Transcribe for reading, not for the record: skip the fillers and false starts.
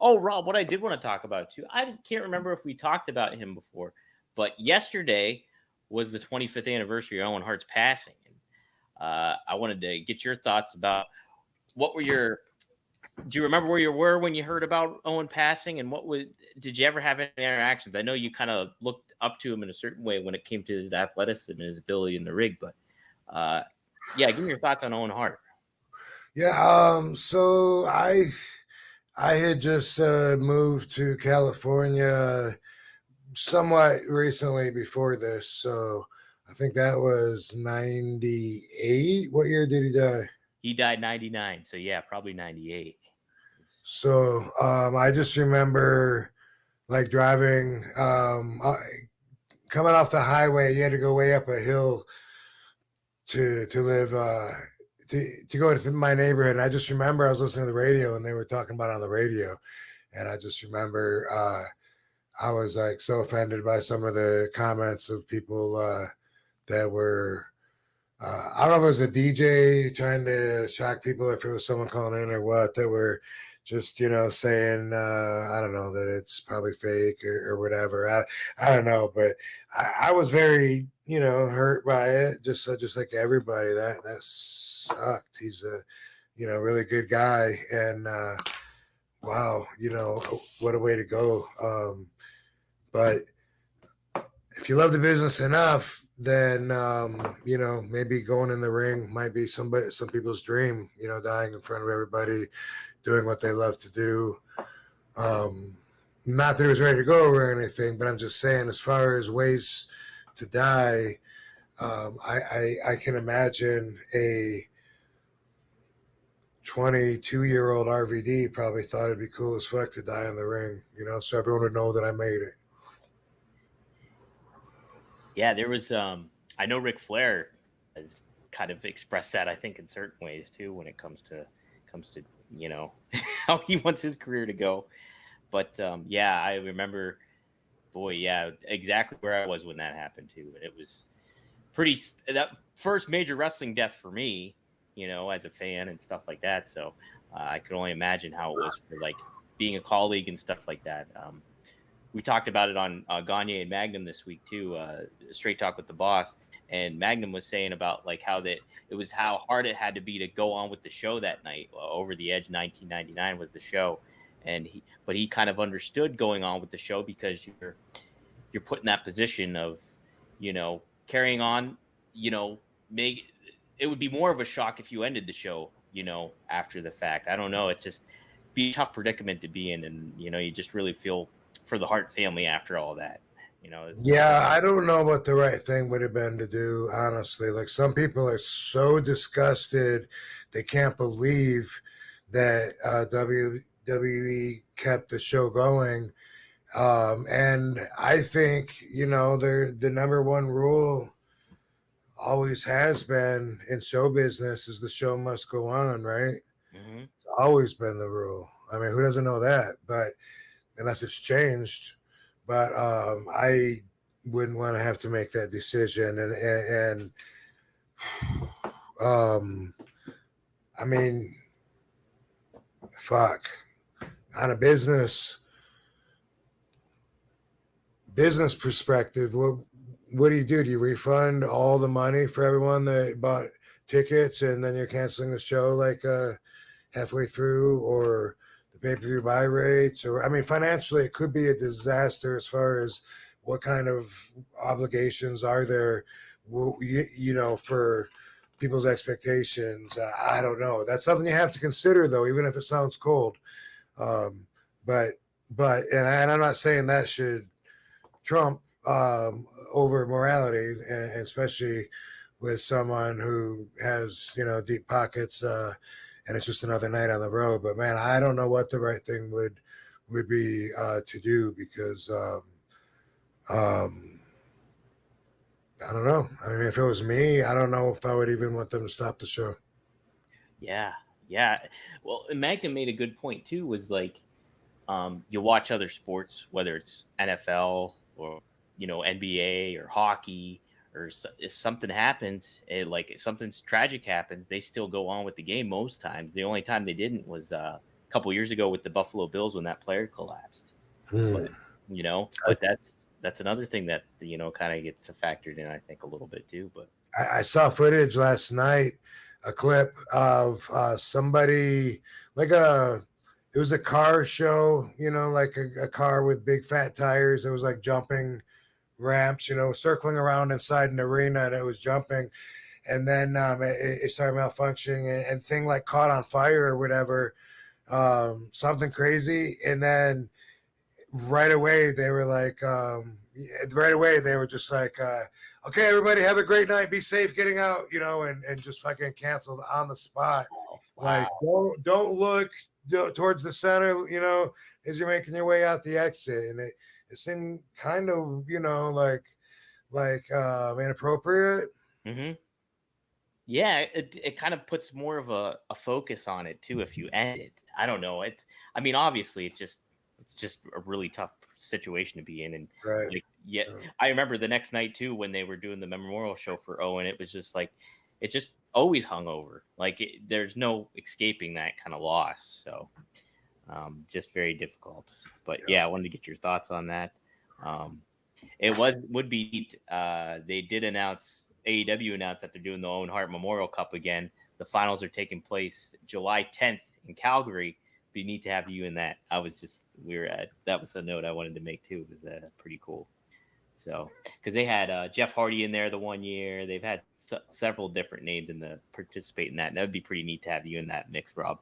Oh, Rob, what I did want to talk about too. I can't remember if we talked about him before, but yesterday was the 25th anniversary of Owen Hart's passing, and I wanted to get your thoughts about what were your. Do you remember where you were when you heard about Owen passing, and did you ever have any interactions? I know you kind of looked up to him in a certain way when it came to his athleticism and his ability in the rig, but uh, yeah, give me your thoughts on Owen Hart. Yeah, so I had just moved to California somewhat recently before this, so I think that was 98. What year did he die? He died 99, so yeah, probably 98. So I just remember like driving, coming off the highway. You had to go way up a hill to live to go to my neighborhood. And I just remember I was listening to the radio and they were talking about it on the radio, and I just remember I was like so offended by some of the comments of people that were. I don't know if it was a DJ trying to shock people, if it was someone calling in or what, that were just, saying, I don't know, that it's probably fake or whatever. I don't know, but I was very, hurt by it. Just like everybody, that sucked. He's a, really good guy. And, wow, what a way to go. But if you love the business enough, then maybe going in the ring might be some people's dream. Dying in front of everybody, doing what they love to do. Not that he was ready to go or anything, but I'm just saying, as far as ways to die, I can imagine a 22-year-old RVD probably thought it'd be cool as fuck to die in the ring. So everyone would know that I made it. Yeah, there was I know Ric Flair has kind of expressed that, I think, in certain ways too when it comes to how he wants his career to go. But yeah, I remember, boy, yeah, exactly where I was when that happened too. And it was pretty that first major wrestling death for me, as a fan and stuff like that. So I could only imagine how it was for like being a colleague and stuff like that. We talked about it on Gagne and Magnum this week too. Straight Talk with the Boss, and Magnum was saying about like how that it was how hard it had to be to go on with the show that night. Over the Edge 1999 was the show, and he kind of understood going on with the show because you're put in that position of carrying on. Make it would be more of a shock if you ended the show. After the fact. I don't know. It's just be a tough predicament to be in, and you just really feel for the Hart family after all that. It's Yeah, I don't know what the right thing would have been to do, honestly. Like, some people are so disgusted, they can't believe that WWE kept the show going. And I think, the number one rule always has been in show business is the show must go on, right? hmm It's always been the rule. I mean, who doesn't know that? But unless it's changed. But I wouldn't want to have to make that decision. And um, I mean, fuck. On a business perspective, what do you do? Do you refund all the money for everyone that bought tickets and then you're canceling the show like halfway through, or the pay-per-view buy rates? Or, I mean, financially it could be a disaster as far as what kind of obligations are there, for people's expectations. I don't know. That's something you have to consider, though, even if it sounds cold. um, but and I'm not saying that should trump over morality, and especially with someone who has deep pockets, and it's just another night on the road. But man, I don't know what the right thing would be to do, because um, I don't know. I mean, if it was me, I don't know if I would even want them to stop the show. Yeah, yeah. Well, and Magnum made a good point too. Was like you watch other sports, whether it's NFL or NBA or hockey, or if something happens, like if something's tragic happens, they still go on with the game most times. The only time they didn't was a couple years ago with the Buffalo Bills when that player collapsed. Hmm. But but that's another thing that kind of gets factored in, I think, a little bit too. But I saw footage last night, a clip of somebody like it was a car show, like a car with big fat tires. It was like jumping ramps, circling around inside an arena, and it was jumping. And then it started malfunctioning, and thing like caught on fire or whatever, something crazy. And then right away they were like, right away they were just like, okay, everybody have a great night, be safe getting out, and just fucking canceled on the spot. oh, Like, wow. don't look towards the center, as you're making your way out the exit. And it seemed kind of, inappropriate. Hmm. Yeah, it kind of puts more of a focus on it too. If you end it, I don't know. I mean, obviously, it's just a really tough situation to be in, and Right. like, yeah, I remember the next night too when they were doing the memorial show for Owen. It was just like it just always hung over. Like there's no escaping that kind of loss. So just very difficult. But yeah, I wanted to get your thoughts on that. Um, it would be neat. They did announce AEW announced that they're doing the Owen Hart Memorial Cup again. The finals are taking place July 10th in Calgary. Be neat to have you in that. That was a note I wanted to make too. It was pretty cool. So because they had Jeff Hardy in there the one year, they've had several different names in the participate in that. And that would be pretty neat to have you in that mix, Rob.